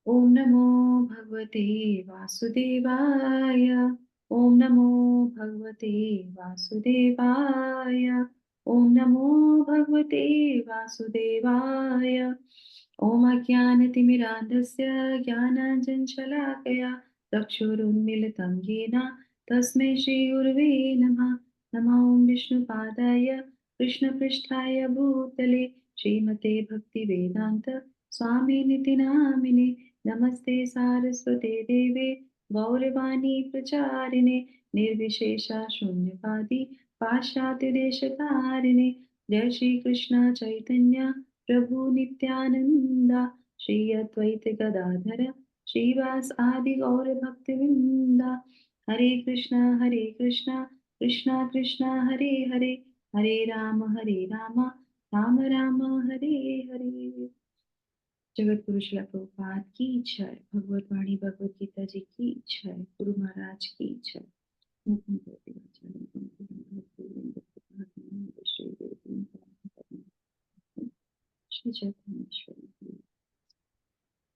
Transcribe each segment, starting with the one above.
ओम नमो भगवते वासुदेवाय। ओम नमो भगवते वासुदेवाय। ओम नमो भगवते वासुदेवाय। ओम अज्ञानतिमिरान्धस्य ज्ञानाञ्जनशलाकया चक्षुरुन्मीलितं येन तस्मै श्रीगुरवे नमः। नमो विष्णुपादाय कृष्णपृष्ठाय भूतले श्रीमते भक्तिवेदान्त स्वामिनिति नामिने। नमस्ते सारस्वते देवे गौरवाणी प्रचारिणे निर्विशेषा शून्यवादी पाश्चात्यदेशतारिणे। जय श्री कृष्ण चैतन्य प्रभु नित्यानंदा श्री अद्वैत गदाधर श्रीवास आदि गौर भक्तवृंदा। हरे कृष्णा कृष्णा कृष्णा हरे हरे हरे राम राम राम हरे हरे। जगत गुरु श्रील प्रभुपाद की जय। भगवत वाणी भगवत गीता जी की जय। गुरु महाराज की जय। श्री चैतन्य।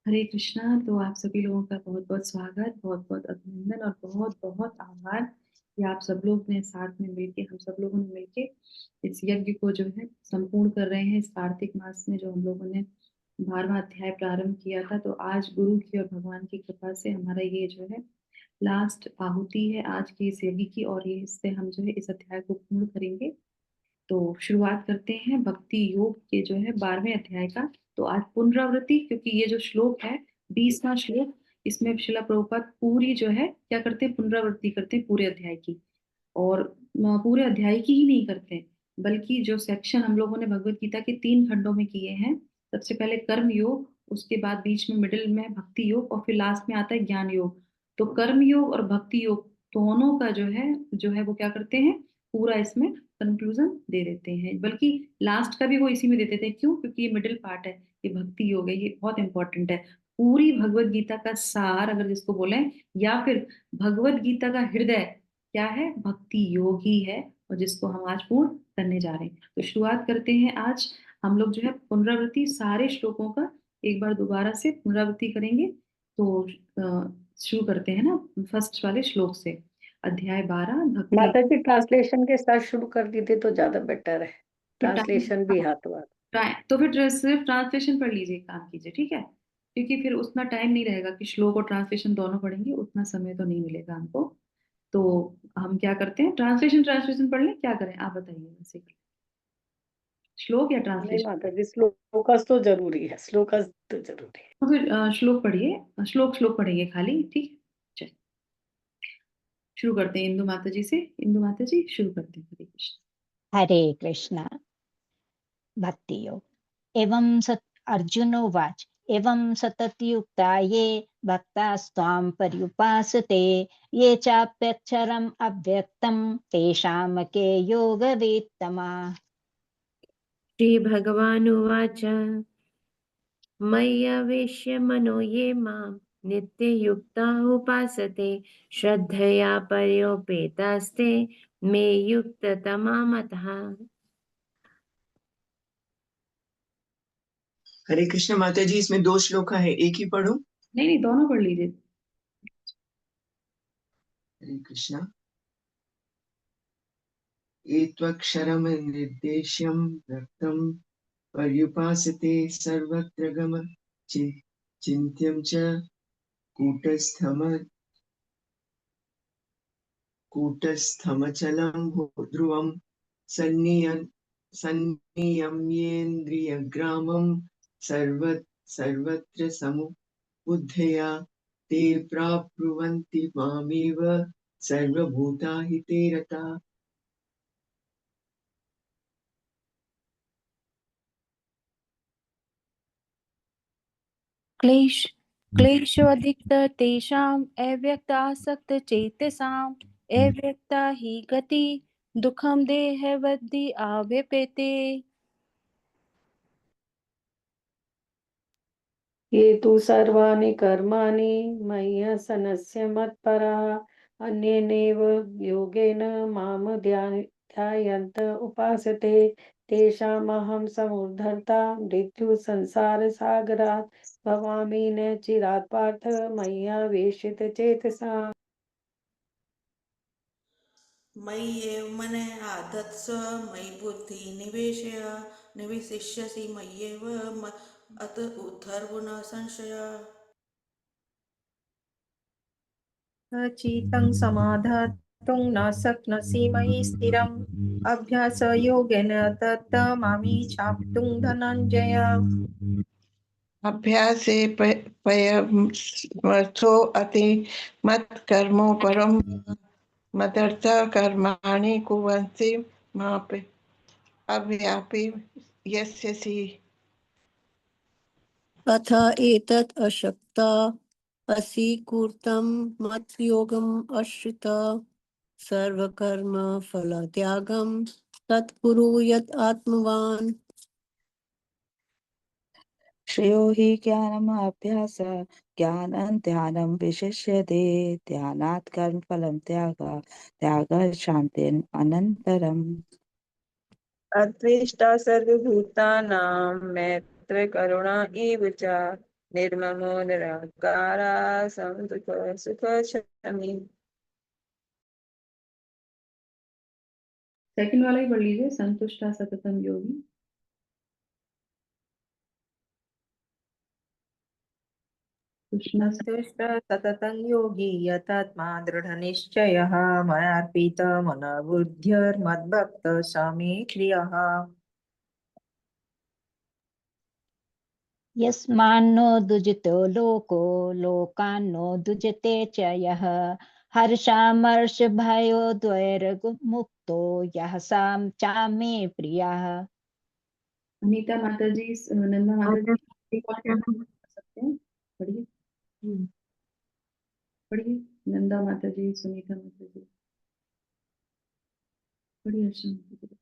हरे कृष्णा। तो आप सभी लोगों का बहुत बहुत स्वागत, बहुत बहुत अभिनंदन और बहुत बहुत आभार कि आप सब लोग ने साथ में मिलके, हम सब लोगों ने मिलके इस यज्ञ को जो है संपूर्ण कर रहे हैं। इस कार्तिक मास में जो हम लोगों ने 12वां अध्याय प्रारंभ किया था, तो आज गुरु की और भगवान की कृपा से हमारा ये जो है लास्ट आहुति है आज की इस यज्ञ की, और ये इससे हम जो है इस अध्याय को पूर्ण करेंगे। तो शुरुआत करते हैं भक्ति योग के जो है 12वें अध्याय का। तो आज पुनरावृत्ति, क्योंकि ये जो श्लोक है 20वां श्लोक, इसमें शिला प्रभुपाद पूरी जो है क्या करते हैं, पुनरावृत्ति करते हैं पूरे अध्याय की। और पूरे अध्याय की ही नहीं करते, बल्कि जो सेक्शन हम लोगों ने भगवत गीता के 3 खंडों में किए हैं, सबसे पहले कर्म योग, उसके बाद बीच में मिडिल में भक्ति योग, और फिर लास्ट में आता है ज्ञान योग। तो कर्म योग और भक्ति योग दोनों का जो है वो क्या करते हैं, पूरा इसमें कंक्लूजन दे देते हैं। बल्कि लास्ट का भी वो इसी में दे देते हैं। क्यों? क्योंकि ये मिडिल पार्ट है, ये भक्ति योग है, ये बहुत इंपॉर्टेंट है। पूरी भगवत गीता का सार अगर जिसको बोले, या फिर भगवत गीता का हृदय क्या है, भक्ति योग ही है, और जिसको हम आज पूर्ण करने जा रहे हैं। तो शुरुआत करते हैं। आज हम लोग जो है पुनरावृत्ति सारे श्लोकों का एक बार दोबारा से पुनरावृत्ति करेंगे। तो शुरू करते हैं ना फर्स्ट वाले श्लोक से। अध्याय 12 भक्ति। माता जी ट्रांसलेशन के साथ शुरू कर देते तो ज्यादा बेटर है। तो ट्रांसलेशन भी हाथों हाथ। तो फिर सिर्फ ट्रांसलेशन पढ़ लीजिए, काम कीजिए, ठीक है? क्योंकि फिर उतना टाइम नहीं रहेगा कि श्लोक और ट्रांसलेशन दोनों पढ़ेंगे, उतना समय तो नहीं मिलेगा हमको। तो हम क्या करते हैं, ट्रांसलेशन ट्रांसलेशन पढ़ लें, क्या करें आप बताइए, वैसे श्लोक या नहीं ट्रांसलेशन? माता जी, श्लोकस तो जरूरी है, श्लोकस तो जरूरी है। तो फिर श्लोक पढ़िए, श्लोक श्लोक पढ़ेंगे खाली, ठीक है? चलिए शुरू करते हैं इंदु माता जी से। इंदु माता जी शुरू करते हैं। हरे कृष्ण। हरे कृष्ण। भक्ति योग। एवं सत अर्जुन उवाच एवं सततयुक्ता ये भक्तास्त्वां पर्युपासते ये चाप्यक्षरम् अव्यक्तं तेषां के योगवेत्तमाः। श्रीभगवानुवाच मय्यावेश्य मनो ये मां नित्ययुक्ता उपासते श्रद्धया पर्योपेतास्ते मे युक्ततमा मतः। हरे कृष्ण माता जी, इसमें 2 श्लोक है, एक ही पढ़ूं? नहीं नहीं, दोनों पढ़ लीजिए। हरे कृष्ण। एत्वक्षरम निर्देश्यम रक्तम पर्युपासते सर्वत्र गम चिन्त्यम च कूटस्थमचलं ध्रुवं सन्नियम्येन्द्रियग्रामं सर्वत्र समुबुद्धया ते प्राप्नुवन्ति मामेव सर्वभूता हिते रता। क्लेशोऽधिक तेषाम् अव्यक्तासक्तचेतसाम् अव्यक्ता हि गति दुःखं देहवद्दि आव्यपेते। ये तु सर्वाणि कर्माणि मय्यसनस्य मत्पराः अन्येनैव योगेन मां ध्यायन्त उपासते तेषामहं समुद्धर्ता मृत्यु संसार सागरात् भवामि न चिरात् पार्थ मय्यावेशित चेतसा। मय्येव मन आधत्स्व मयि बुद्धि निवेशिष्यसि मय्येव अत उद्धर्वो न संशय। चितं समाधातुं न शक्नोषि मयि स्थिरम् अभ्यासयोगेन तत्तमामि चाप्तुं धनञ्जय। अभ्यासे पयमर्थो अति मत्कर्मो परम मदर्थ कर्माणि कुर्वन्ति मापि अव्यापि यस्यसि। अथ एतत् अशक्ता असि कर्तुं मद्योगम् आश्रिता सर्वकर्म फलत्यागं तत्कुरु यत् आत्मवान्। श्रेयो हि ज्ञानमभ्यास ज्ञानं ध्यानं विशिष्यते ध्यानात् कर्मफलं त्यागः शान्तिः अनन्तरम्। अद्वेष्टा सर्वभूतानां मैत्र करुणा एव च निर्ममो निरहङ्कारा समदुःख सुखक्षमी। सेकंड वाला ही पढ़ लीजिए, संतुष्टा सततम योगी। सन्तुष्ट सततं योगी यतात्मा दृढनिश्चयः मयार्पितमनोबुद्धिर्मद्भक्तः स मे प्रियः। यस्मान्नो दुजितो लोको लोकान्नो दुजते च यः हर्षामर्षभयोद्वैर्मुक्तो यः सां चामे प्रियः। अनीता माता जी, नंदा माता जी, कौन पढ़ सकते हैं? पढ़िए पढ़िए, नंदा माता जी, सुनीता माता जी पढ़िए। अर्चना माता जी।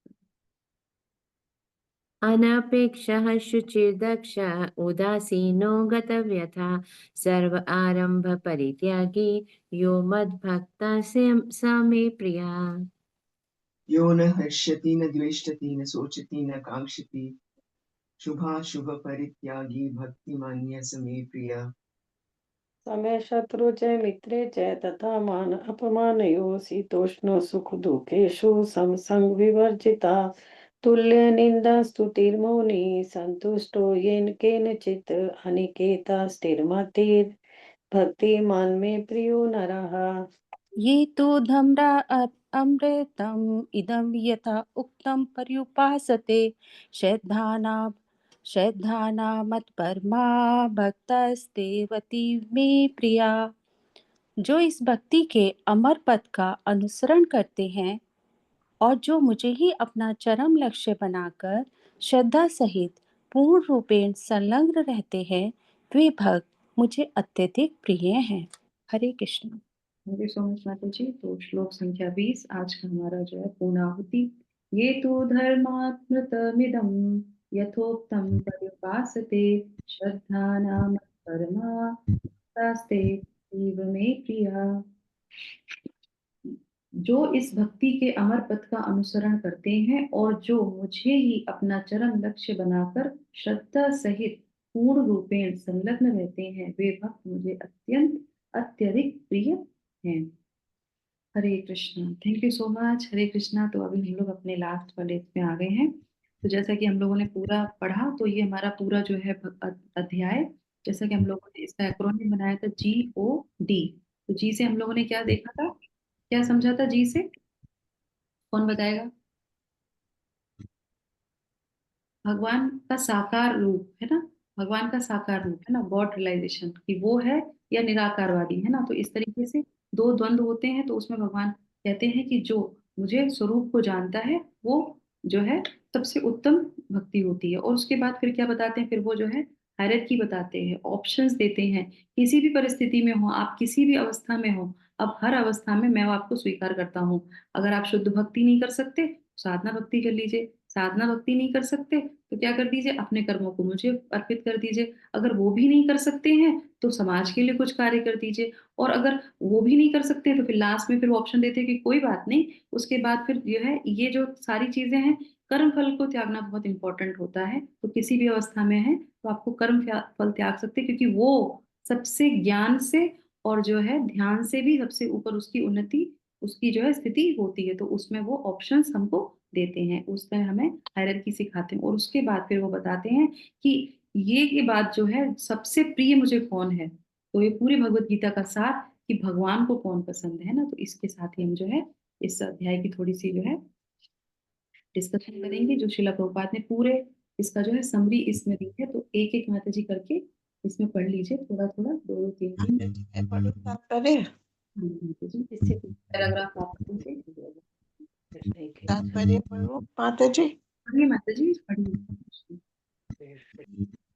अनपेक्षः शुचिर्दक्ष उदासीनो गतव्यथा सर्व आरंभ परित्यागी यो मद्भक्तः स मे प्रियः। यो न हर्षति न द्वेष्टति न शोचति न कांक्षति शुभाशुभ परित्यागी भक्तिमान्य स मे प्रियः। समय शत्रु च मित्रे च तथा मान अपमानयो शीतोष्ण सुख दुखेषु समसंग विवर्जिता तुल्य निंदा स्तुतिर्मौनी संतुष्टो येन केनचित् अनिकेता स्थिरमतिर् भक्तिमान मे प्रियो नरः। ये तु धम्रा अमृतम् इदं यथा उक्तं पर्युपासते श्रद्धाना मत्परमा भक्तस्तेवती मे प्रिया। जो इस भक्ति के अमर पद का अनुसरण करते हैं और जो मुझे ही अपना चरम लक्ष्य बनाकर श्रद्धा सहित पूर्ण रूपेण संलग्न रहते हैं, वे भक्त मुझे अत्यधिक प्रिय हैं। Hare Krishna. Thank you so much माता जी। तो श्लोक संख्या 20 आज का हमारा जो है पूर्णाहुति। ये तो धर्मात्मतमिदं यथोक्तं पर्युपासते श्रद्धानां परमा तास्ते तीव मे प्रिया। जो इस भक्ति के अमर पथ का अनुसरण करते हैं और जो मुझे ही अपना चरम लक्ष्य बनाकर श्रद्धा सहित पूर्ण रूपेण संलग्न रहते हैं, वे भक्त मुझे अत्यंत अत्यधिक प्रिय हैं। Hare Krishna. Thank you so much. Hare Krishna. तो अभी हम लोग अपने लास्ट वाले में आ गए हैं। तो जैसा कि हम लोगों ने पूरा पढ़ा, तो ये हमारा पूरा जो है अध्याय, जैसा कि हम लोगों ने इसका एक्रोनिम बनाया था GOD। तो जी से हम लोगों ने क्या देखा था, क्या समझा था जी से? कौन बताएगा? भगवान का साकार रूप है ना, भगवान का साकार रूप है ना, गॉड रियलाइजेशन कि वो है या निराकारवादी है ना। तो इस तरीके से दो द्वंद्व होते हैं। तो उसमें भगवान कहते हैं कि जो मुझे स्वरूप को जानता है वो जो है सबसे उत्तम भक्ति होती है। और उसके बाद फिर क्या बताते हैं, फिर वो जो है हायरार्की बताते हैं, ऑप्शंस देते हैं। किसी भी परिस्थिति में हो आप, किसी भी अवस्था में हो, अब हर अवस्था में मैं आपको स्वीकार करता हूँ। अगर आप शुद्ध भक्ति नहीं कर सकते, साधना भक्ति कर लीजिए। साधना भक्ति नहीं कर सकते तो क्या कर दीजिए, अपने कर्मों को मुझे अर्पित कर दीजिए। अगर वो भी नहीं कर सकते हैं तो समाज के लिए कुछ कार्य कर दीजिए। और अगर वो भी नहीं कर सकते तो फिर लास्ट में फिर वो ऑप्शन देते हैं कि कोई बात नहीं, उसके बाद फिर जो है ये जो सारी चीजें हैं कर्म फल को त्यागना बहुत इंपॉर्टेंट होता है। तो किसी भी अवस्था में है तो आपको कर्म फल त्याग सकते हैं, क्योंकि वो सबसे ज्ञान से और जो है ध्यान से भी सबसे ऊपर उसकी उन्नति, उसकी जो है स्थिति होती है। तो उसमें वो ऑप्शंस हमको देते हैं, उसमें हमें हायरार्की सिखाते हैं, और उसके बाद फिर वो बताते हैं कि ये बात जो है सबसे प्रिय मुझे कौन है। तो ये पूरी भगवत गीता का सार कि भगवान को कौन पसंद है ना। तो इसके साथ ही हम जो है इस अध्याय की थोड़ी सी जो है डिस्कशन करेंगे। जो शिला प्रभुपाद ने पूरे इसका जो है समरी इसमें दी है। तो एक एक माता जी करके इसमें पढ़ लीजिए, थोड़ा थोड़ा, दो दो तीन तीन। मैं पढ़ूं तात्पर्य? माता जी इससे पैराग्राफ आप पढ़िए। तात्पर्य पढ़ूं माता जी? पढ़िए माता जी, पढ़िए।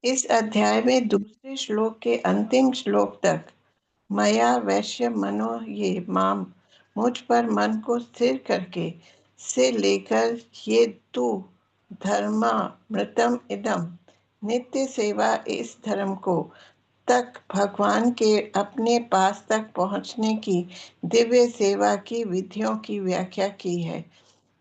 इस अध्याय में दूसरे श्लोक के अंतिम श्लोक तक मया वैश्य मनो ये माम, मुझ पर मन को स्थिर करके, से लेकर ये तू धर्मा मृतम इदम, नित्य सेवा इस धर्म को, तक भगवान के अपने पास तक पहुंचने की दिव्य सेवा की विधियों की व्याख्या की है।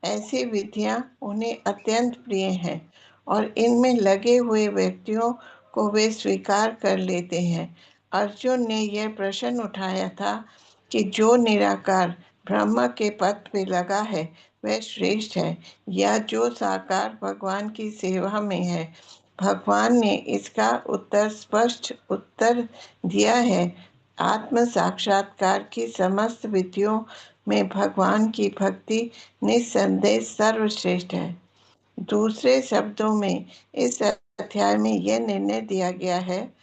ऐसी विधियां उन्हें अत्यंत प्रिय हैं और इनमें लगे हुए व्यक्तियों को वे स्वीकार कर लेते हैं। अर्जुन ने यह प्रश्न उठाया था कि जो निराकार ब्रह्म के पथ पे लगा है वह श्रेष्ठ है या जो साकार भगवान की सेवा में है। भगवान ने इसका स्पष्ट उत्तर दिया है। आत्म साक्षात्कार की समस्त विधियों में भगवान की भक्ति निस्संदेह सर्वश्रेष्ठ है। दूसरे शब्दों में इस अध्याय में यह निर्णय दिया गया है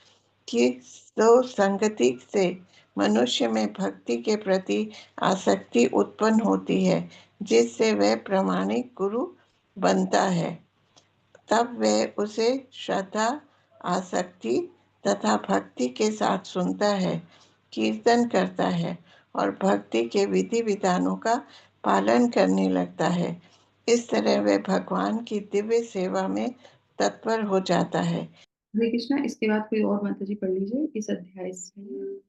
कि तो संगति से मनुष्य में भक्ति के प्रति आसक्ति उत्पन्न होती है, जिससे वह प्रामाणिक गुरु बनता है। तब वह उसे श्रद्धा, आसक्ति तथा भक्ति के साथ सुनता है, कीर्तन करता है और भक्ति के विधि विधानों का पालन करने लगता है। इस तरह वह भगवान की दिव्य सेवा में तत्पर हो जाता है। हरे कृष्णा। इसके बाद कोई और माता जी पढ़ लीजिए इस अध्याय से।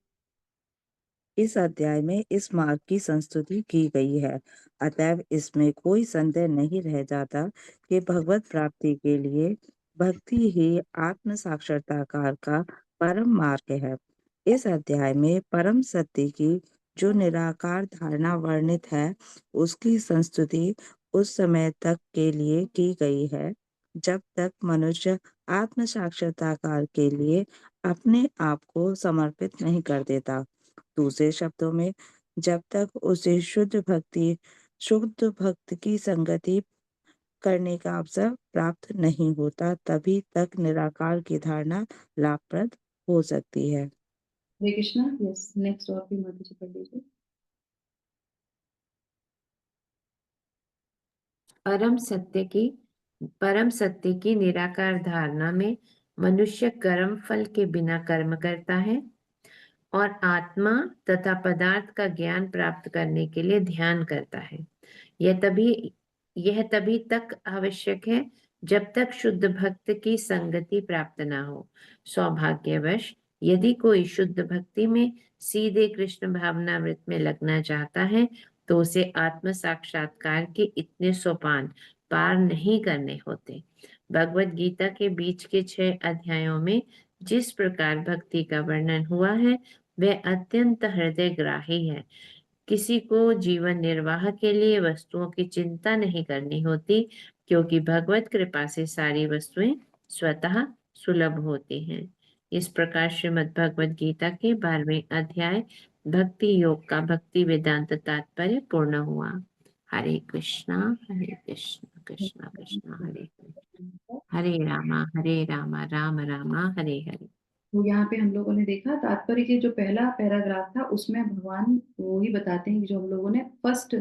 इस अध्याय में इस मार्ग की संस्तुति की गई है। अतएव इसमें कोई संदेह नहीं रह जाता कि भगवत प्राप्ति के लिए भक्ति ही आत्म साक्षात्कार का परम मार्ग है। इस अध्याय में परम सत्य की जो निराकार धारणा वर्णित है, उसकी संस्तुति उस समय तक के लिए की गई है जब तक मनुष्य आत्म साक्षात्कार के लिए अपने आप को समर्पित नहीं कर देता। दूसरे शब्दों में, जब तक उसे शुद्ध भक्त की संगति करने का अवसर प्राप्त नहीं होता, तभी तक निराकार की धारणा लाभप्रद हो सकती है। हरे कृष्णा। यस, नेक्स्ट और भी माता जी पढ़ लीजिए। परम सत्य की निराकार धारणा में मनुष्य कर्म फल के बिना कर्म करता है और आत्मा तथा पदार्थ का ज्ञान प्राप्त करने के लिए ध्यान करता है। यह तभी तक आवश्यक है जब तक शुद्ध भक्त की संगति प्राप्त न हो। सौभाग्यवश यदि कोई शुद्ध भक्ति में सीधे कृष्ण भावनामृत में लगना चाहता है तो उसे आत्म साक्षात्कार के इतने सोपान पार नहीं करने होते। भगवत गीता के बीच के 6 अध्यायों में जिस प्रकार भक्ति का वर्णन हुआ है वह अत्यंत हृदयग्राही है। किसी को जीवन निर्वाह के लिए वस्तुओं की चिंता नहीं करनी होती, क्योंकि भगवत कृपा से सारी वस्तुएं स्वतः सुलभ होती हैं। इस प्रकार श्रीमद् भगवत गीता के 12वें अध्याय भक्ति योग का भक्ति वेदांत तात्पर्य पूर्ण हुआ। हरे कृष्णा कृष्णा कृष्णा हरे हरे, हरे रामा राम रामा हरे हरे। तो यहाँ पे हम लोगों ने देखा तात्पर्य के जो पहला पैराग्राफ था उसमें भगवान वो ही बताते हैं कि जो हम लोगों ने फर्स्ट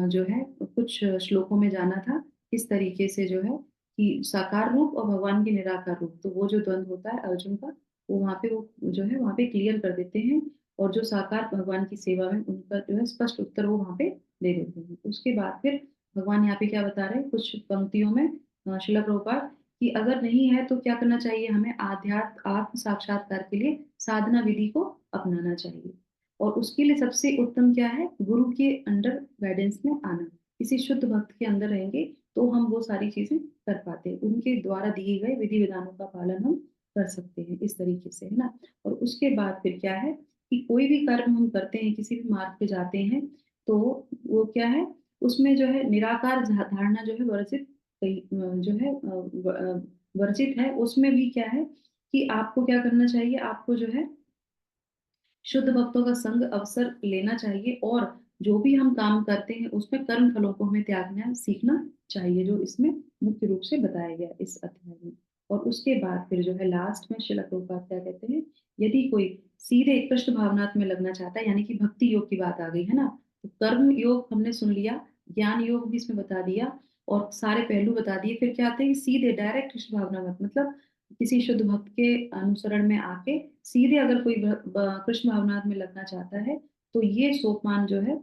जो है कुछ श्लोकों में जाना था, किस तरीके से जो है कि साकार रूप और भगवान के निराकार रूप, तो वो जो द्वंद्व होता है अर्जुन का, वो वहाँ पे वो जो है वहाँ पे क्लियर कर देते हैं। और जो साकार भगवान की सेवा में उनका जो है स्पष्ट उत्तर वो वहाँ पे दे देते हैं। उसके बाद फिर भगवान यहाँ पे क्या बता रहे हैं कुछ पंक्तियों में, श्रील प्रभुपाद, कि अगर नहीं है तो क्या करना चाहिए, हमें आत्म साक्षात्कार के लिए साधना विधि को अपनाना चाहिए। और उसके लिए सबसे उत्तम क्या है, गुरु के अंडर गाइडेंस में आना। किसी शुद्ध भक्त के अंदर रहेंगे तो हम वो सारी चीजें कर पाते हैं, उनके द्वारा दिए गए विधि विधानों का पालन हम कर सकते हैं इस तरीके से, है ना। और उसके बाद फिर क्या है कि कोई भी कर्म हम करते हैं, किसी भी मार्ग पे जाते हैं, तो वो क्या है, उसमें जो है निराकार धारणा जो है वर्जित जो है वर्जित है। उसमें भी क्या है कि आपको क्या करना चाहिए, आपको जो है शुद्ध भक्तों का संग अवसर लेना चाहिए, और जो भी हम काम करते हैं उसमें कर्म फलों को हमें त्यागना सीखना चाहिए, जो इसमें मुख्य रूप से बताया गया इस अध्याय में। और उसके बाद फिर जो है लास्ट में श्रील प्रभुपाद क्या कहते हैं, यदि कोई सीधे कृष्ण भावनात् में लगना चाहता है, यानी कि भक्ति योग की बात आ गई है ना, तो कर्म योग हमने सुन लिया, ज्ञान योग भी इसमें बता दिया और सारे पहलू बता दिए। फिर क्या आते हैं, सीधे डायरेक्ट कृष्ण भावना मत, मतलब किसी शुद्ध भक्त के अनुसरण में आके सीधे अगर कोई कृष्ण भावनात् में लगना चाहता है, तो ये सोपान जो है,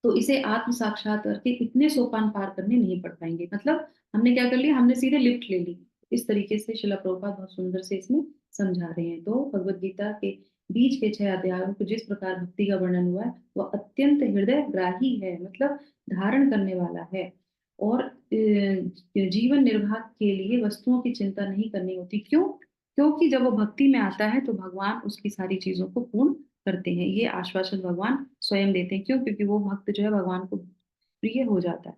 तो इसे आत्म साक्षात्कार के इतने सोपान पार करने नहीं पड़ पाएंगे। मतलब हमने क्या कर लिया, हमने सीधे लिफ्ट ले ली। इस तरीके से श्रील प्रभुपाद बहुत सुंदर से इसमें समझा रहे हैं। तो भगवत गीता के बीच के 6 अध्यायों को जिस प्रकार भक्ति का वर्णन हुआ है, वह अत्यंत हृदय ग्राही है, मतलब धारण करने वाला है। और जीवन निर्वाह के लिए वस्तुओं की चिंता नहीं करनी होती। क्यों? क्योंकि जब वो भक्ति में आता है तो भगवान उसकी सारी चीजों को पूर्ण करते हैं। ये आश्वासन भगवान स्वयं देते हैं। क्यों? क्योंकि वो भक्त जो है भगवान को प्रिय हो जाता है।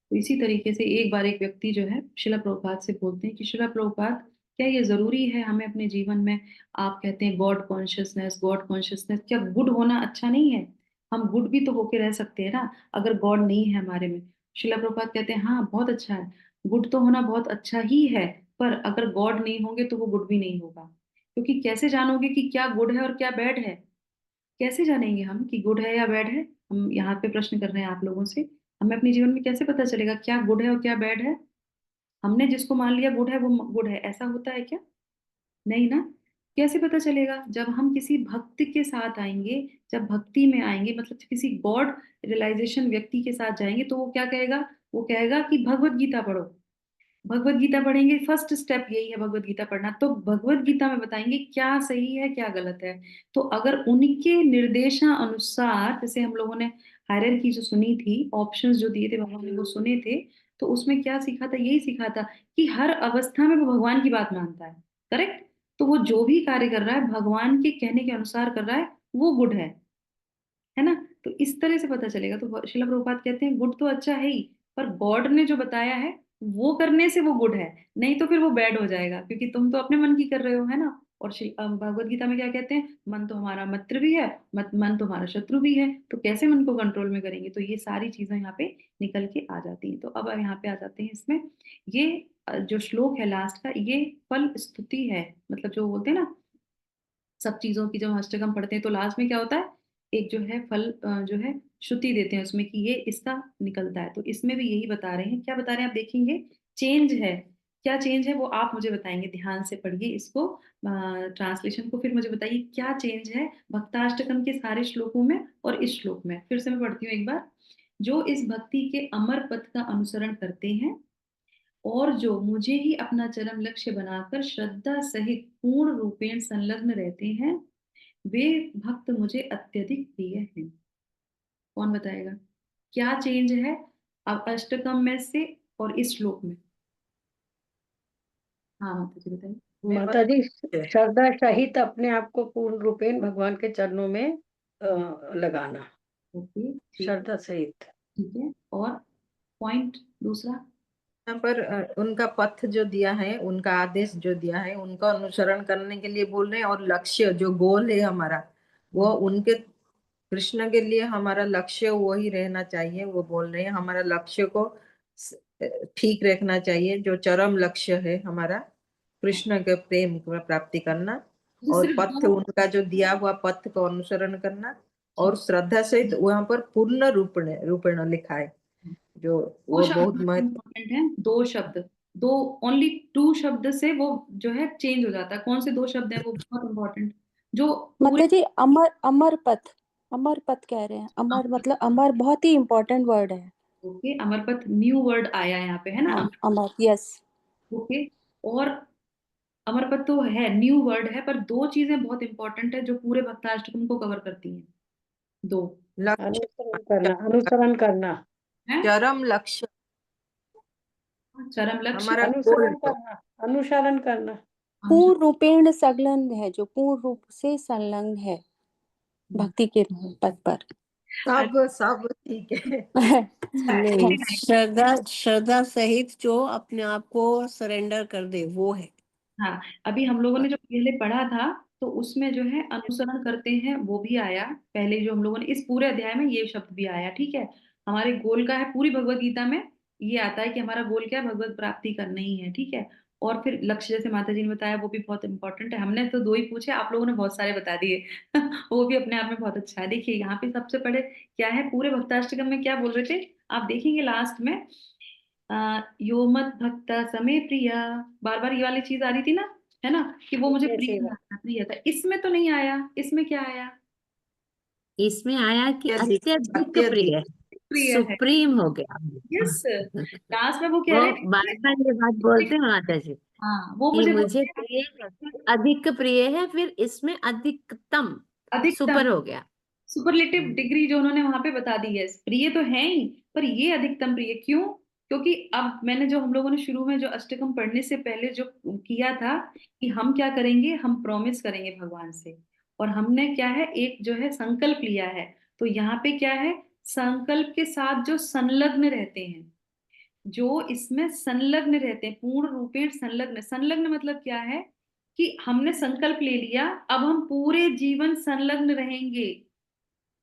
तो इसी तरीके से एक बार एक व्यक्ति जो है श्रील प्रभुपाद से बोलते हैं कि श्रील प्रभुपाद, क्या ये जरूरी है हमें अपने जीवन में, आप कहते हैं गॉड कॉन्शियसनेस, गॉड कॉन्शियसनेस, क्या गुड होना अच्छा नहीं है? हम गुड भी तो होके रह सकते हैं ना, अगर गॉड नहीं है हमारे में। श्रील प्रभुपाद कहते हैं हाँ बहुत अच्छा है, गुड तो होना बहुत अच्छा ही है, पर अगर गॉड नहीं होंगे तो वो गुड भी नहीं होगा। क्योंकि कैसे जानोगे कि क्या गुड है और क्या बैड है? कैसे जानेंगे हम कि गुड है या बैड है? हम यहाँ पे प्रश्न कर रहे हैं आप लोगों से, हमें अपने जीवन में कैसे पता चलेगा क्या गुड है और क्या बैड है? हमने जिसको मान लिया गुड है वो गुड है, ऐसा होता है क्या? नहीं ना। कैसे पता चलेगा? जब हम किसी भक्त के साथ आएंगे, जब भक्ति में आएंगे, मतलब किसी गॉड रियलाइजेशन व्यक्ति के साथ जाएंगे, तो वो क्या कहेगा, वो कहेगा कि भगवत गीता पढ़ो। भगवत गीता पढ़ेंगे, फर्स्ट स्टेप यही है भगवत गीता पढ़ना। तो भगवत गीता में बताएंगे क्या सही है क्या गलत है। तो अगर उनके निर्देशा अनुसार, जैसे हम लोगों ने हायरार्की जो सुनी थी, ऑप्शंस जो दिए थे भगवान ने वो सुने थे, तो उसमें क्या सीखा था, यही सीखा था कि हर अवस्था में वो भगवान की बात मानता है। करेक्ट? तो वो जो भी कार्य कर रहा है भगवान के कहने के अनुसार कर रहा है, वो गुड है ना। तो इस तरह से पता चलेगा। तो श्रील प्रभुपाद कहते हैं गुड तो अच्छा है ही, पर गॉड ने जो बताया है वो करने से वो गुड है, नहीं तो फिर वो बैड हो जाएगा, क्योंकि तुम तो अपने मन की कर रहे हो, है ना। और भगवत गीता में क्या कहते हैं, मन तो हमारा मित्र भी है, मन तो हमारा शत्रु भी है, तो कैसे मन को कंट्रोल में करेंगे? तो ये सारी चीजें यहाँ पे निकल के आ जाती हैं। तो अब यहाँ पे आ जाते हैं इसमें, ये जो श्लोक है लास्ट का, ये फल स्तुति है। मतलब जो बोलते हैं ना सब चीजों की, जब हम अष्टकम पढ़ते हैं तो लास्ट में क्या होता है, एक जो है फल जो है श्रुति देते हैं उसमें कि ये इसका निकलता है। तो इसमें भी यही बता रहे हैं। क्या बता रहे हैं आप देखेंगे, चेंज है। क्या चेंज है वो आप मुझे बताएंगे, ध्यान से पढ़िए इसको, ट्रांसलेशन को, फिर मुझे बताइए क्या चेंज है भक्ताष्टकम के सारे श्लोकों में और इस श्लोक में। फिर से मैं पढ़ती हूँ एक बार। जो इस भक्ति के अमर पथ का अनुसरण करते हैं और जो मुझे ही अपना चरम लक्ष्य बनाकर श्रद्धा सहित पूर्ण रूपेण संलग्न रहते हैं, वे भक्त मुझे अत्यधिक प्रिय हैं। कौन बताएगा क्या चेंज है अब अष्टकम में से और इस श्लोक में? हाँ माता जी बताइए। माता जी, श्रद्धा सहित अपने आप को पूर्ण रूपेण भगवान के चरणों में लगाना, ओके श्रद्धा सहित। ठीक है। और पॉइंट दूसरा, यहाँ पर उनका पथ जो दिया है, उनका आदेश जो दिया है, उनका अनुसरण करने के लिए बोल रहे हैं। और लक्ष्य जो गोल है हमारा, वो उनके कृष्ण के लिए हमारा लक्ष्य वही रहना चाहिए। वो बोल रहे हैं हमारा लक्ष्य को ठीक रखना चाहिए। जो चरम लक्ष्य है हमारा कृष्ण के प्रेम को प्राप्ति करना, और सिर्फ पथ उनका जो दिया हुआ पथ को अनुसरण करना, और श्रद्धा सहित वहां पर पूर्ण रूपेण लिखा है, जो वो वो शब्द बहुत बहुत महत्व। इंपॉर्टेंट है। दो शब्द, दो, ओनली 2 शब्द से वो जो है चेंज हो जाता है। कौन से 2 शब्द है वो बहुत इंपॉर्टेंट, जो पूरे माता जी अमर, अमर पथ, अमर पथ कह रहे हैं। अमर मतलब अमर बहुत ही इम्पोर्टेंट वर्ड है। ओके, अमरपथ न्यू वर्ड आया यहाँ पे, है ना। हाँ, अमर, यस। ओके। और अमरपथ तो है न्यू वर्ड है, पर 2 चीजें बहुत इंपॉर्टेंट है जो पूरे भक्ताष्टकम को कवर करती हैं। 2 लक्ष्य, अनुसरण करना, अनुसरण करना। है। चरम लक्ष्य, चरम लक्ष्य हमारा अनुसरण गोल। करना, अनुसरण करना। पूर्ण रूपेण संलग्न है, जो पूर्ण रूप से संलग्न है भक्ति के पद पर। सब ठीक है। नहीं, श्रद्धा श्रद्धा सहित जो अपने आप को सरेंडर कर दे वो है। हाँ, अभी हम लोगों ने जो पहले पढ़ा था तो उसमें जो है अनुसरण करते हैं वो भी आया। पहले जो हम लोगों ने इस पूरे अध्याय में ये शब्द भी आया, ठीक है। हमारे गोल का है, पूरी भगवत गीता में ये आता है कि हमारा गोल क्या है, भगवत प्राप्ति करना ही है, ठीक है। और फिर लक्ष्य, जैसे माता जी ने बताया, वो भी बहुत इंपॉर्टेंट है। हमने तो 2 ही पूछे, आप लोगों ने बहुत सारे बता दिए वो भी अपने आप में बहुत अच्छा है। देखिए यहाँ पे सबसे पहले क्या है, पूरे भक्ताष्टकम में क्या बोल रहे थे, आप देखेंगे लास्ट में यो मत भक्ता समे प्रिया, बार बार ये वाली चीज आ रही थी ना, है ना, कि वो मुझे प्रिय था, प्रिय था। इसमें तो नहीं आया, इसमें क्या आया, इसमें आया कि अत्यधिक, अत्यधिक प्रिय, अत्यधिक प्रिय है। सुप्रीम हो गया। यस, लास्ट में वो कह वो रहे बार थे बार ये बात बोलते हैं माता जी हाँ, वो कि मुझे मुझे प्रिय है, फिर अधिक प्रिय है, फिर इसमें अधिकतम अधिकतम सुपर हो गया। सुपरलेटिव डिग्री जो उन्होंने वहां पे बता दी है, प्रिय तो है ही, पर ये अधिकतम प्रिय क्यों, क्योंकि अब मैंने जो, हम लोगों ने शुरू में जो अष्टकम पढ़ने से पहले जो किया था कि हम क्या करेंगे, हम प्रॉमिस करेंगे भगवान से, और हमने क्या है, एक जो है संकल्प लिया है। तो यहाँ पे क्या है, संकल्प के साथ जो संलग्न रहते हैं, जो इसमें संलग्न रहते हैं, पूर्ण रूपेण संलग्न। संलग्न मतलब क्या है कि हमने संकल्प ले लिया, अब हम पूरे जीवन संलग्न रहेंगे।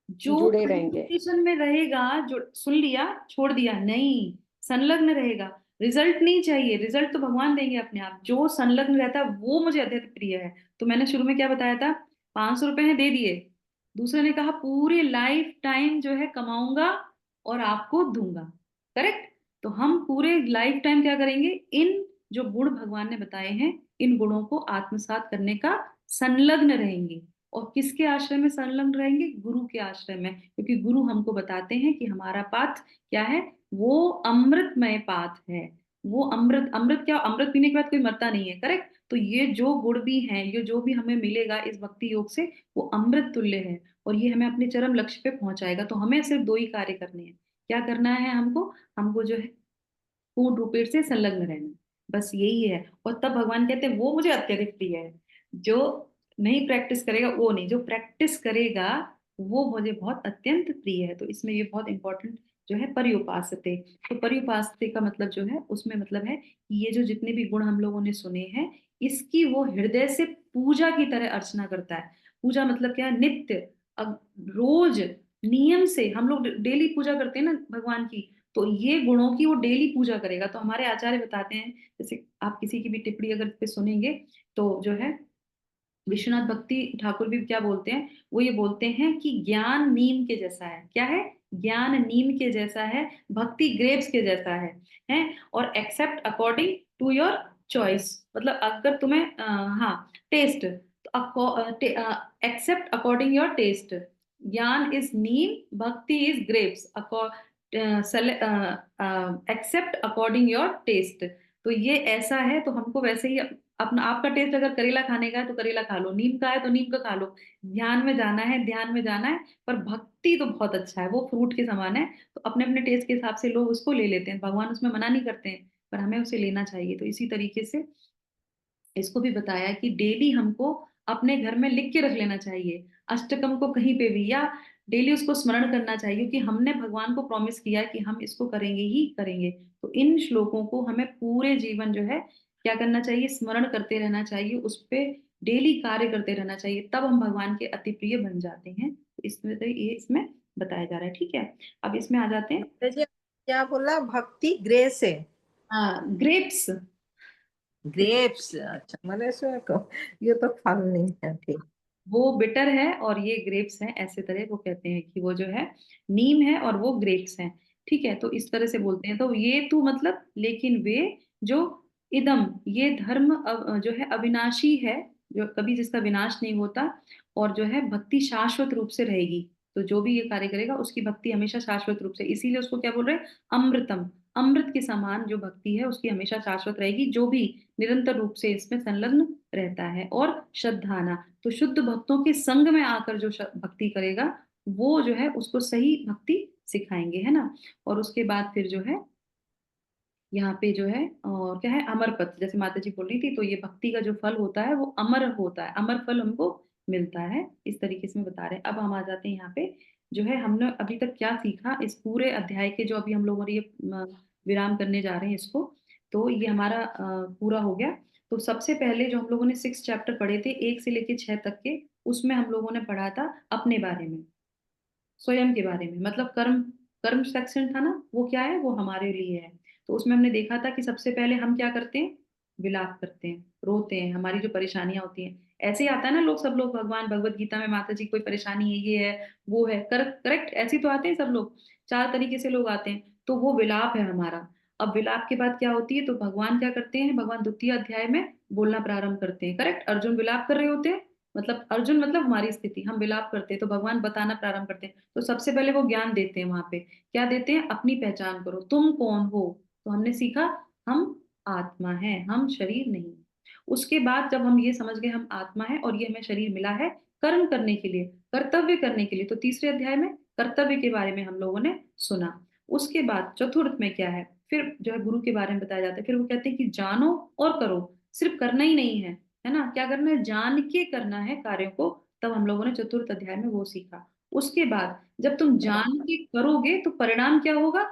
जो जुड़े रहेंगे। कंपटीशन में रहेगा, जो सुन लिया छोड़ दिया नहीं, संलग्न रहेगा। रिजल्ट नहीं चाहिए, रिजल्ट तो भगवान देंगे अपने आप। जो संलग्न रहता है वो मुझे अत्यधिक प्रिय है। तो मैंने शुरू में क्या बताया था, 500 रुपए हैं, दे दिए। दूसरे ने कहा पूरे लाइफ टाइम जो है कमाऊंगा और आपको दूंगा, करेक्ट। तो हम पूरे लाइफ टाइम क्या करेंगे, इन जो गुण भगवान ने बताए हैं, इन गुणों को आत्मसात करने का संलग्न रहेंगे। और किसके आश्रय में संलग्न रहेंगे, गुरु के आश्रय में, क्योंकि गुरु हमको बताते हैं कि हमारा पाथ क्या है, वो अमृतमय पाथ है। वो अमृत, अमृत क्या, अमृत पीने के बाद कोई मरता नहीं है, करेक्ट। तो ये जो गुण भी हैं, ये जो भी हमें मिलेगा इस भक्ति योग से, वो अमृत तुल्य है, और ये हमें अपने चरम लक्ष्य पे पहुंचाएगा। तो हमें सिर्फ 2 ही कार्य करने हैं। क्या करना है हमको, हमको जो है पूर्ण रूपेण से संलग्न रहना, बस यही है। और तब भगवान कहते हैं वो मुझे अत्यधिक प्रिय है। जो नहीं प्रैक्टिस करेगा वो नहीं, जो प्रैक्टिस करेगा वो मुझे बहुत अत्यंत प्रिय है। तो इसमें ये बहुत इंपॉर्टेंट जो है पर्युपासते। तो पर्युपासते का मतलब जो है, उसमें मतलब है कि ये जो जितने भी गुण हम लोगों ने सुने हैं, इसकी वो हृदय से पूजा की तरह अर्चना करता है। पूजा मतलब क्या है, नित्य, रोज नियम से हम लोग डेली पूजा करते हैं ना भगवान की, तो ये गुणों की वो डेली पूजा करेगा। तो हमारे आचार्य बताते हैं, जैसे आप किसी की भी टिप्पणी अगर इस पे सुनेंगे, तो जो है विश्वनाथ भक्ति ठाकुर भी क्या बोलते हैं, वो ये बोलते हैं कि ज्ञान नीम के जैसा है। क्या है, ज्ञान नीम के जैसा है, भक्ति ग्रेप्स के जैसा है। और accept according to your choice, मतलब अगर तुम्हें हाँ टेस्ट, तो accept according your test. Gyan is neem, bhakti is grapes, accept according your test. तो ये ऐसा है, तो हमको वैसे ही अपना, आपका टेस्ट अगर करेला खाने का है तो करेला खा लो, नीम का है तो नीम का खा लो। ध्यान में जाना है, ध्यान में जाना है। पर भक्ति तो बहुत अच्छा है, वो फ्रूट के समान है। तो अपने अपने टेस्ट के हिसाब से लोग उसको ले लेते हैं, भगवान उसमें मना नहीं करते हैं, पर हमें उसे लेना चाहिए। तो इसी तरीके से इसको भी बताया कि डेली हमको अपने घर में लिख के रख लेना चाहिए अष्टकम को, कहीं पे भी, या डेली उसको स्मरण करना चाहिए, क्योंकि हमने भगवान को प्रॉमिस किया कि हम इसको करेंगे ही करेंगे। तो इन श्लोकों को हमें पूरे जीवन जो है क्या करना चाहिए, स्मरण करते रहना चाहिए, उस पे डेली कार्य करते रहना चाहिए, तब हम भगवान के अति प्रिय बन जाते हैं। तो इसमें तो ये इसमें बताया जा रहा है, ठीक है। अब इसमें आ जाते हैं, क्या बोला, भक्ति ग्रेस है, ग्रेप्स। ग्रेप्स। अच्छा, मैंने सुना ये तो फल नहीं है, ठीक। वो बिटर है और ये ग्रेप्स हैं, ऐसे तरह वो कहते हैं कि वो जो है नीम है और वो ग्रेप्स हैं, ठीक है। तो इस तरह से बोलते हैं। तो ये तू मतलब, लेकिन वे जो इदम, ये धर्म जो है अविनाशी है, जो कभी जिसका विनाश नहीं होता, और जो है भक्ति शाश्वत रूप से रहेगी। तो जो भी ये कार्य करेगा उसकी भक्ति हमेशा शाश्वत रूप से, इसीलिए उसको क्या बोल रहे हैं, अमृतम, अमृत के समान जो भक्ति है उसकी हमेशा शाश्वत रहेगी, जो भी निरंतर रूप से इसमें संलग्न रहता है। और श्रद्धाना, तो शुद्ध भक्तों के संग में आकर जो भक्ति करेगा, वो जो है उसको सही भक्ति सिखाएंगे, है ना। और उसके बाद फिर जो है यहाँ पे जो है और क्या है, अमर पद, जैसे माता जी बोल रही थी, तो ये भक्ति का जो फल होता है वो अमर होता है, अमर फल हमको मिलता है, इस तरीके से मैं बता रहे हैं। अब हम आ जाते हैं यहाँ पे, जो है हमने अभी तक क्या सीखा इस पूरे अध्याय के, जो अभी हम लोगों ने ये विराम करने जा रहे हैं इसको, तो ये हमारा पूरा हो गया। तो सबसे पहले जो हम लोगों ने 6 चैप्टर पढ़े थे 1 से लेके 6 तक के, उसमें हम लोगों ने पढ़ा था अपने बारे में, स्वयं के बारे में, मतलब कर्म, कर्म सेक्शन था ना, वो क्या है, वो हमारे लिए है। तो उसमें हमने देखा था कि सबसे पहले हम क्या करते हैं, विलाप करते हैं, रोते हैं, हमारी जो परेशानियां होती हैं, ऐसे ही आता है ना, लोग सब लोग भगवान भगवत गीता में माता जी कोई परेशानी है, ये है वो है, करेक्ट, ऐसे ही तो आते हैं सब लोग, 4 तरीके से लोग आते हैं, तो वो विलाप है हमारा। अब विलाप के बाद क्या होती है, तो भगवान क्या करते हैं, भगवान द्वितीय अध्याय में बोलना प्रारंभ करते हैं, करेक्ट, अर्जुन विलाप कर रहे होते हैं, मतलब अर्जुन मतलब हमारी स्थिति, हम विलाप करते हैं तो भगवान बताना प्रारंभ करते हैं। तो सबसे पहले वो ज्ञान देते हैं, वहां पे क्या देते हैं, अपनी पहचान करो, तुम कौन हो। तो हमने सीखा हम आत्मा है, हम शरीर नहीं। उसके बाद जब हम ये समझ गए हम आत्मा है और ये हमें शरीर मिला है कर्म करने के लिए, कर्तव्य करने के लिए, तो तीसरे अध्याय में कर्तव्य के बारे में हम लोगों ने सुना। उसके बाद चतुर्थ में क्या है, फिर जो है गुरु के बारे में बताया जाता है, फिर वो कहते हैं कि जानो और करो, सिर्फ करना ही नहीं है ना, क्या करना है, जान के करना है कार्यों को। तब हम लोगों ने चतुर्थ अध्याय में वो सीखा। उसके बाद जब तुम जान के करोगे तो परिणाम क्या होगा,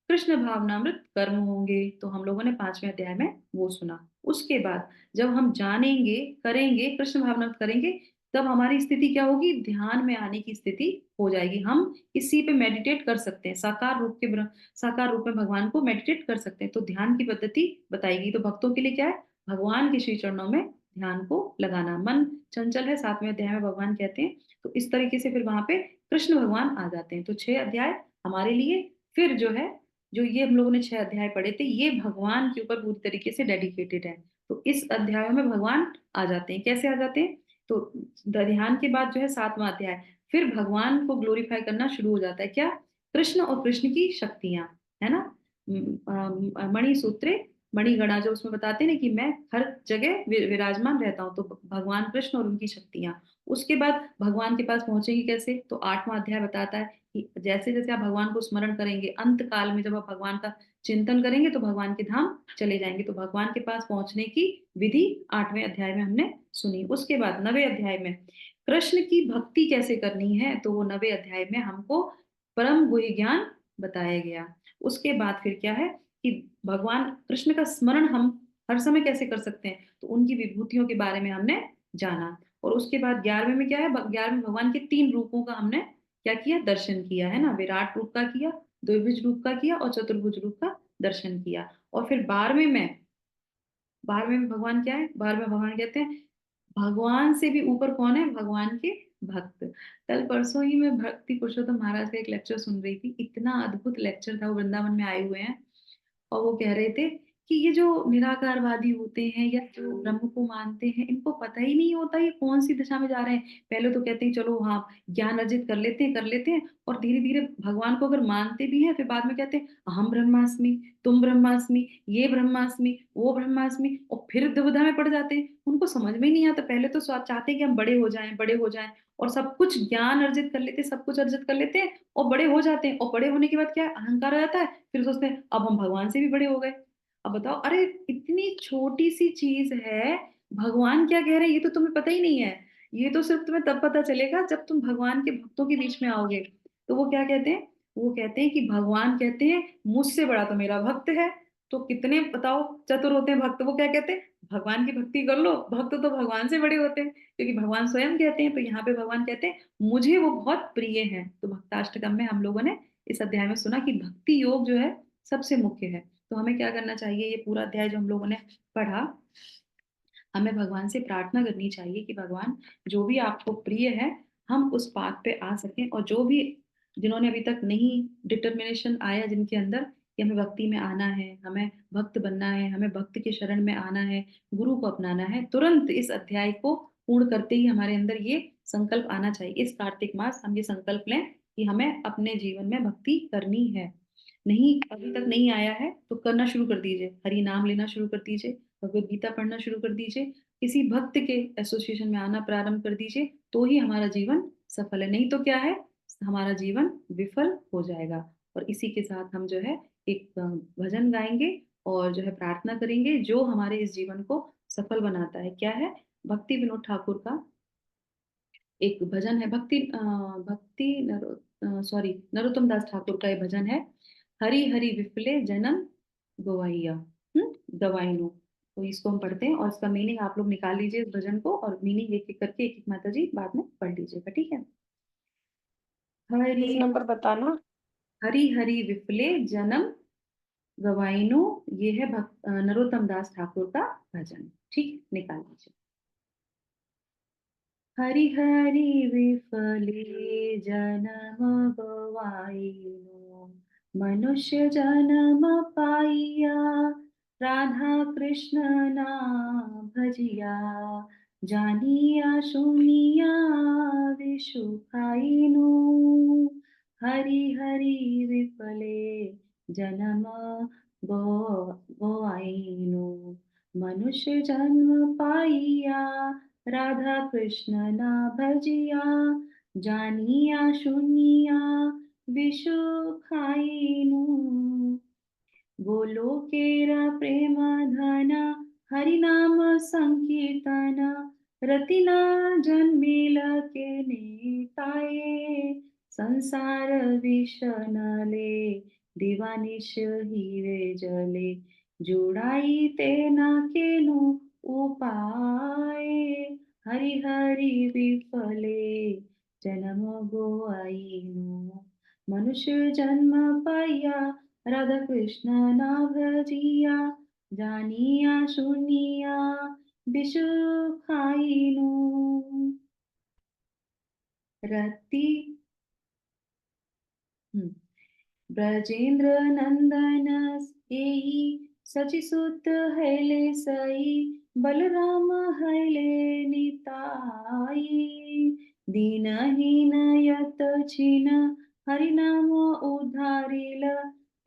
कृष्ण भावनामृत कर्म होंगे, तो हम लोगों ने 5वें अध्याय में वो सुना। उसके बाद जब हम जानेंगे करेंगे कृष्ण भावनामृत करेंगे, तब हमारी स्थिति क्या होगी, ध्यान में आने की स्थिति हो जाएगी, हम इसी पे मेडिटेट कर सकते हैं, साकार रूप में भगवान को मेडिटेट कर सकते हैं। तो ध्यान की पद्धति बताएगी, तो भक्तों के लिए क्या है, भगवान के श्री चरणों में ध्यान को लगाना। मन चंचल है, 7वें अध्याय में भगवान कहते हैं, तो इस तरीके से फिर वहां पे कृष्ण भगवान आ जाते हैं। तो 6 अध्याय हमारे लिए, फिर जो है, जो ये हम लोगों ने 6 अध्याय पढ़े थे, ये भगवान के ऊपर पूरी तरीके से डेडिकेटेड है। तो इस अध्यायों में भगवान आ जाते हैं, कैसे आ जाते हैं, तो ध्यान के बाद जो है 7वां अध्याय, फिर भगवान को ग्लोरीफाई करना शुरू हो जाता है, क्या, कृष्ण और कृष्ण की शक्तियां, है ना, मणि सूत्रे मणिगणा, जो उसमें बताते हैं ना कि मैं हर जगह विराजमान रहता हूँ, तो भगवान कृष्ण और उनकी शक्तियां। उसके बाद भगवान के पास पहुंचेंगे कैसे, तो 8वां अध्याय बताता है कि जैसे जैसे आप भगवान को स्मरण करेंगे, अंत काल में जब आप भगवान का चिंतन करेंगे तो भगवान के धाम चले जाएंगे। तो भगवान के पास पहुंचने की विधि 8वें अध्याय में हमने सुनी। उसके बाद 9वें अध्याय में कृष्ण की भक्ति कैसे करनी है, तो वो 9वें अध्याय में हमको परम गुह्य ज्ञान बताया गया। उसके बाद फिर क्या है कि भगवान कृष्ण का स्मरण हम हर समय कैसे कर सकते हैं, तो उनकी विभूतियों के बारे में हमने जाना। और उसके बाद 11वें में क्या है, 11वें भगवान के 3 रूपों का हमने क्या किया, दर्शन किया, है ना, विराट रूप का किया, द्विभुज रूप का किया और चतुर्भुज रूप का दर्शन किया। और फिर 12वें में भगवान क्या है, 12वें भगवान कहते हैं भगवान से भी ऊपर कौन है, भगवान के भक्त। कल परसों ही मैं भक्ति पुरुषोत्तम महाराज का एक लेक्चर सुन रही थी, इतना अद्भुत लेक्चर था, वो वृंदावन में आए हुए हैं, और वो कह रहे थे कि ये जो निराकारवादी होते हैं या जो ब्रह्म को मानते हैं, इनको पता ही नहीं होता ये कौन सी दिशा में जा रहे हैं। पहले तो कहते हैं चलो हाँ ज्ञान अर्जित कर लेते हैं, और धीरे धीरे भगवान को अगर मानते भी हैं, फिर बाद में कहते हैं अहम ब्रह्मास्मि, तुम ब्रह्मास्मि, ये ब्रह्मास्मि, वो ब्रह्मास्मि, और फिर दुविधा में पड़ जाते हैं। उनको समझ में ही नहीं आता, पहले तो चाहते हैं कि हम बड़े हो जाएं और सब कुछ ज्ञान अर्जित कर लेते हैं, सब कुछ अर्जित कर लेते हैं और बड़े हो जाते हैं, और बड़े होने के बाद क्या है, अहंकार आ जाता है, फिर सोचते हैं अब हम भगवान से भी बड़े हो गए। अब बताओ, अरे इतनी छोटी सी चीज है, भगवान क्या कह रहे हैं ये तो तुम्हें पता ही नहीं है। ये तो सिर्फ तुम्हें तब पता चलेगा जब तुम भगवान के भक्तों के बीच में आओगे। तो वो क्या कहते हैं, वो कहते हैं कि भगवान कहते हैं मुझसे बड़ा तो मेरा भक्त है। तो कितने बताओ चतुर होते हैं भक्त, वो क्या कहते हैं, भगवान की भक्ति कर लो, भक्त तो भगवान से बड़े होते हैं, क्योंकि भगवान स्वयं कहते हैं। तो यहाँ पे भगवान कहते हैं मुझे वो बहुत प्रिय है। तो भक्ताष्टकम में हम लोगों ने इस अध्याय में सुना कि भक्ति योग जो है सबसे मुख्य है। तो हमें क्या करना चाहिए, ये पूरा अध्याय जो हम लोगों ने पढ़ा, हमें भगवान से प्रार्थना करनी चाहिए कि भगवान जो भी आपको प्रिय है, हम उस पाथ पे आ सकें, और जो भी जिन्होंने अभी तक नहीं डिटर्मिनेशन आया जिनके अंदर कि हमें भक्ति में आना है, हमें भक्त बनना है, हमें भक्त के शरण में आना है, गुरु को अपनाना है, तुरंत इस अध्याय को पूर्ण करते ही हमारे अंदर ये संकल्प आना चाहिए। इस कार्तिक मास हम ये संकल्प लें कि हमें अपने जीवन में भक्ति करनी है। नहीं, अभी तक नहीं आया है तो करना शुरू कर दीजिए, हरि नाम लेना शुरू कर दीजिए, भगवत गीता पढ़ना शुरू कर दीजिए, किसी भक्त के एसोसिएशन में आना प्रारंभ कर दीजिए, तो ही हमारा जीवन सफल है। नहीं तो क्या है, हमारा जीवन विफल हो जाएगा। और इसी के साथ हम जो है एक भजन गाएंगे और जो है प्रार्थना करेंगे जो हमारे इस जीवन को सफल बनाता है। क्या है? भक्ति विनोद ठाकुर का एक भजन है, नरोत्तम दास ठाकुर का ये भजन है, हरि हरि विफले जन्म गवाइया गवाइनो। तो इसको हम पढ़ते हैं और इसका मीनिंग आप लोग निकाल लीजिए इस भजन को, और मीनिंग एक एक करके एक एक माता जी बाद में पढ़ लीजिएगा, ठीक है? हरि नंबर बताना। हरि हरि विफले जन्म गवाइनो, ये है नरोत्तम दास ठाकुर का भजन, ठीक, निकाल लीजिए। हरि हरि विफले जन्म गवाइनो, मनुष्य जन्म पाइया, राधा कृष्ण नाम भजिया, जानिया सुनिया विषु खाइनु। हरि हरि विफले जन्म गवाइनु, मनुष्य जन्म पाइया, राधा कृष्ण ना भजिया, जानिया सुनिया विषु खाइनु। गोलोकेरा प्रेम धन, हरि नाम संकीर्तन, रतिना जन्मेल के नेताए, संसार विषनले दिवानिश हिरे जले, जुड़ाई तेना केनु उपाय। हरि हरि विफले जन्म गोआइनु, मनुष्य जन्म पाइया, राधा कृष्ण ना भजिया, जानिया सुनिया विषु खाइनु। रति ब्रजेंद्र नंदन एई, सचिसुत हैले सई, बलराम हैले निताई, दीनहीन यत छिन, हरि नाम उद्धारिल,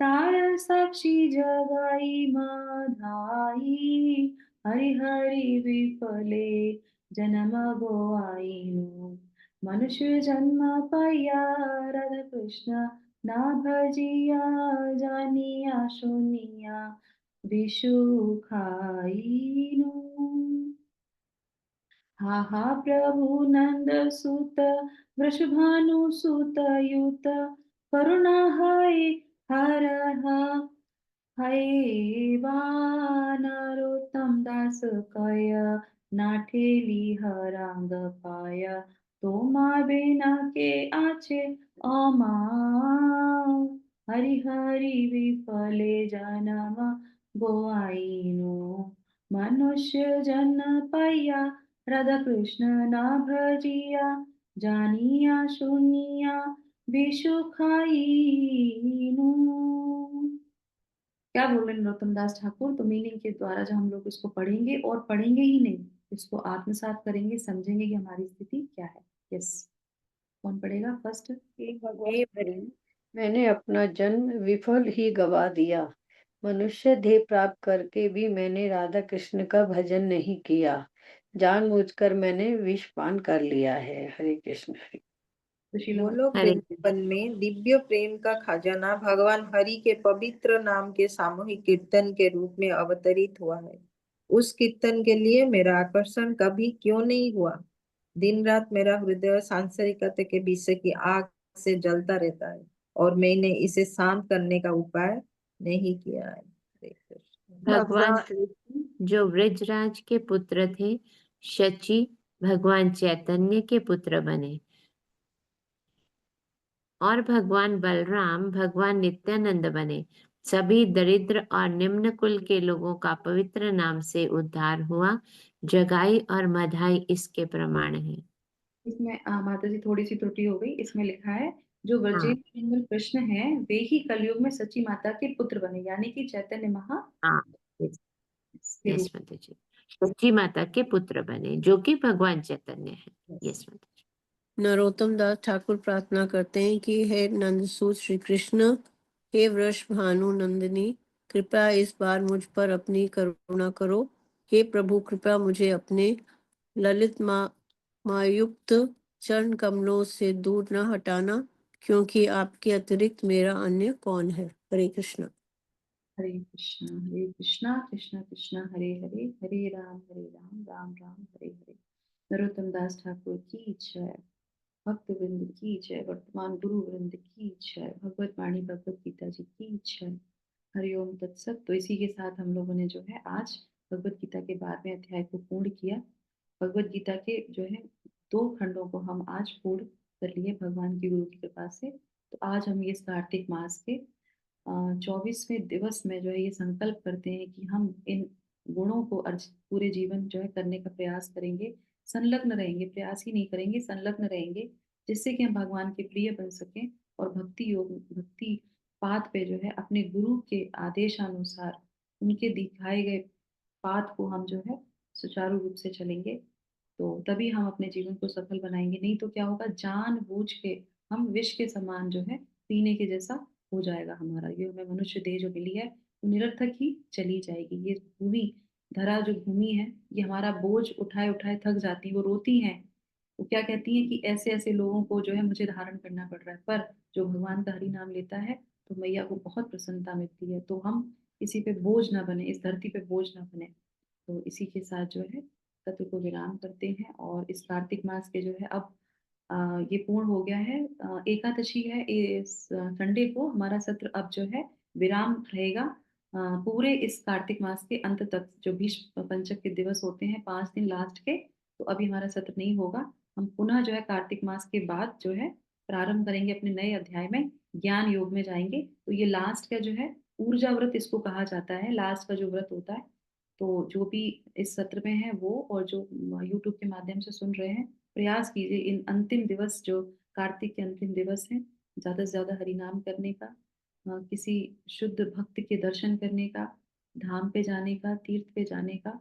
तार साक्षी जगाई मधाई। हरि हरि विफले जन्म गोआइनु, मनुष्य जन्म पाइया, राधा कृष्ण ना भजिया, जानिया सुनिया विषु खाइनु। हा हा प्रभु नंद सुत, वृषभानु सुत युत, करुणा हाय हर हाय नरोत्तम दास कय, नाठेली हरांग पाय, तो माँ बिना के आछे अमा। हरि हरि विफले जन्म गोआइनु, मनुष्य जन्म पाइया, राधा कृष्ण ना भजिया, जानिया सुनिया विषु खाइनु। क्या बोल रहे नरोत्तम दास ठाकुर? तो मीनिंग के द्वारा जब हम लोग इसको पढ़ेंगे, और पढ़ेंगे ही नहीं, इसको आत्मसात करेंगे, समझेंगे कि हमारी स्थिति क्या है। यस, कौन पढ़ेगा फर्स्ट? हे भगवान, मैंने अपना जन्म विफल ही गवा दिया, मनुष्य देह प्राप्त करके भी मैंने राधा कृष्ण का भजन नहीं किया, जानबूझकर मैंने विष पान कर लिया है। हरे कृष्ण। गोलोक हरे वृंदावन में दिव्य प्रेम का खजाना भगवान हरि के पवित्र नाम के सामूहिक कीर्तन के रूप में अवतरित हुआ है। उस कीर्तन के लिए मेरा आकर्षण कभी क्यों नहीं हुआ? दिन रात मेरा हृदय सांसारिकता के विषय की आग से जलता रहता है और मैंने इसे शांत करने का उपाय नहीं किया है। हरे कृष्ण। भगवान कृष्ण जो वृजराज के पुत्र थे, शची भगवान चैतन्य के पुत्र बने, और भगवान बलराम भगवान नित्यानंद बने। सभी दरिद्र और निम्न कुल के लोगों का पवित्र नाम से उद्धार हुआ। जगाई और मधाई इसके प्रमाण है। इसमें माता जी थोड़ी सी त्रुटि हो गई, इसमें लिखा है जो हाँ, ब्रजेंद्र नंदन कृष्ण हैं वे ही कलयुग में सची माता के पुत्र बने, यानी कि चैतन्य महा हाँ, के यस रूप। माता जी, सच्ची माता के पुत्र बने जो कि भगवान चैतन्य है। यस माता जी। नरोत्तम दास ठाकुर प्रार्थना करते हैं कि हे नंदसूत श्री कृष्ण, हे वृष भानु नंदिनी, कृपया इस बार मुझ पर अपनी करुणा करो। हे प्रभु, कृपया मुझे अपने ललित मायुक्त चरण कमलों से दूर न हटाना, क्योंकि आपके अतिरिक्त मेरा अन्य कौन है। हरे कृष्ण। हरे कृष्णा कृष्णा कृष्णा हरे हरे, हरे राम राम राम हरे हरे। नरोत्तम दास ठाकुर की जय, भक्त वृंद की जय, वर्तमान गुरु वृंद की जय, भगवत वाणी भगवत गीता जी की जय। हरिओम तत्सत। तो इसी के साथ हम लोगों ने जो है आज भगवत गीता के 12वें अध्याय को पूर्ण किया। भगवत गीता के जो है 2 खंडों को हम आज पूर्ण कर लिए भगवान की गुरु की कृपा से। तो आज हम इस कार्तिक मास के 24वें दिवस में जो है ये संकल्प करते हैं कि हम इन गुणों को पूरे जीवन जो है करने का प्रयास करेंगे, संलग्न रहेंगे, प्रयास ही नहीं करेंगे, संलग्न रहेंगे, जिससे कि हम भगवान के प्रिय बन सकें और भक्ति योग, भक्ति पाथ पे जो है अपने गुरु के आदेशानुसार उनके दिखाए गए पाथ को हम जो है सुचारू रूप से चलेंगे। तो तभी हम अपने जीवन को सफल बनाएंगे। नहीं तो क्या होगा, जानबूझ के हम विष के समान जो है पीने के जैसा हो जाएगा हमारा। ये हमें मनुष्य देह जो मिली है वो निरर्थक ही चली जाएगी। ये भूमि धरा जो भूमि है ये हमारा बोझ उठाए उठाए थक जाती है, वो रोती हैं, वो क्या कहती हैं कि ऐसे ऐसे लोगों को जो है मुझे धारण करना पड़ रहा है। पर जो भगवान का हरि नाम लेता है तो मैया को बहुत प्रसन्नता मिलती है। तो हम किसी पे बोझ ना बने, इस धरती पे बोझ ना बने। तो इसी के साथ जो है सत्र को विराम करते हैं। और इस कार्तिक मास के जो है अब ये पूर्ण हो गया है, एकादशी है, इस संडे को हमारा सत्र अब जो है विराम रहेगा। पूरे इस कार्तिक मास के अंत तक जो भीष्म पंचक के दिवस होते हैं 5 दिन लास्ट के, तो अभी हमारा सत्र नहीं होगा। हम पुनः जो है कार्तिक मास के बाद जो है प्रारंभ करेंगे अपने नए अध्याय में, ज्ञान योग में जाएंगे। तो ये लास्ट का जो है ऊर्जा व्रत इसको कहा जाता है, लास्ट का जो व्रत होता है। तो जो भी इस सत्र में है वो और जो यूट्यूब के माध्यम से सुन रहे हैं, प्रयास कीजिए इन अंतिम दिवस जो कार्तिक के अंतिम दिवस हैं ज़्यादा से ज़्यादा हरि नाम करने का, किसी शुद्ध भक्त के दर्शन करने का, धाम पे जाने का, तीर्थ पे जाने का,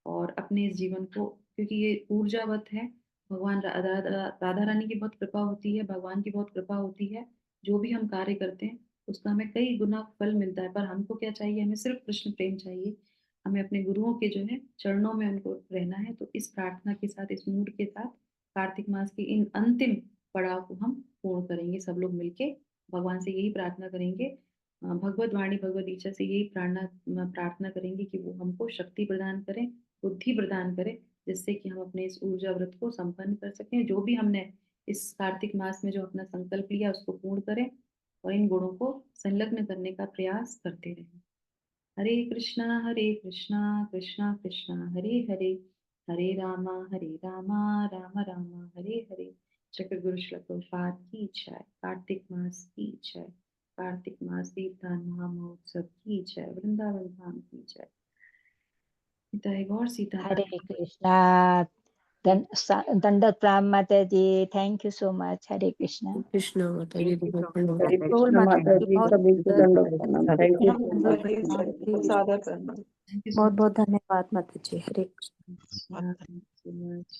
और अपने इस जीवन को, क्योंकि ये ऊर्जावत है। भगवान राधा रानी की बहुत कृपा होती है, भगवान की बहुत कृपा होती है। जो भी हम कार्य करते हैं उसका हमें कई गुना फल मिलता है। पर हमको क्या चाहिए, हमें सिर्फ कृष्ण प्रेम चाहिए। हमें अपने गुरुओं के जो है चरणों में उनको रहना है। तो इस प्रार्थना के साथ, इस मूड के साथ कार्तिक मास के इन अंतिम पड़ाव को हम पूर्ण करेंगे। सब लोग मिलके भगवान से यही प्रार्थना करेंगे, भगवत वाणी भगवत गीता से यही प्रार्थना करेंगे कि वो हमको शक्ति प्रदान करें, बुद्धि प्रदान करें, जिससे कि हम अपने इस ऊर्जा व्रत को संपन्न कर सकें। जो भी हमने इस कार्तिक मास में जो अपना संकल्प लिया उसको पूर्ण करें और इन गुणों को संलग्न करने का प्रयास करते रहें। हरे कृष्णा कृष्णा कृष्णा हरे हरे, हरे रामा राम राम हरे हरे। चक्र गुरु श्री प्रभुपाद की जय। कार्तिक मास की जय। कार्तिक मास दीपदान महामहोत्सव की जय। वृंदावन धाम की जय। निताई गौर सीता हरे कृष्णा। दंडक प्रणाम माता जी, thank you so much. Hare Krishna. Krishna माता जी हरे बोल कृष्ण माता माता जी, जी, बहुत सभी को दंडवत प्रणाम। Thank you so much. बहुत सादर प्रणाम। थैंक यू बहुत धन्यवाद माता जी। हरे कृष्ण। So much.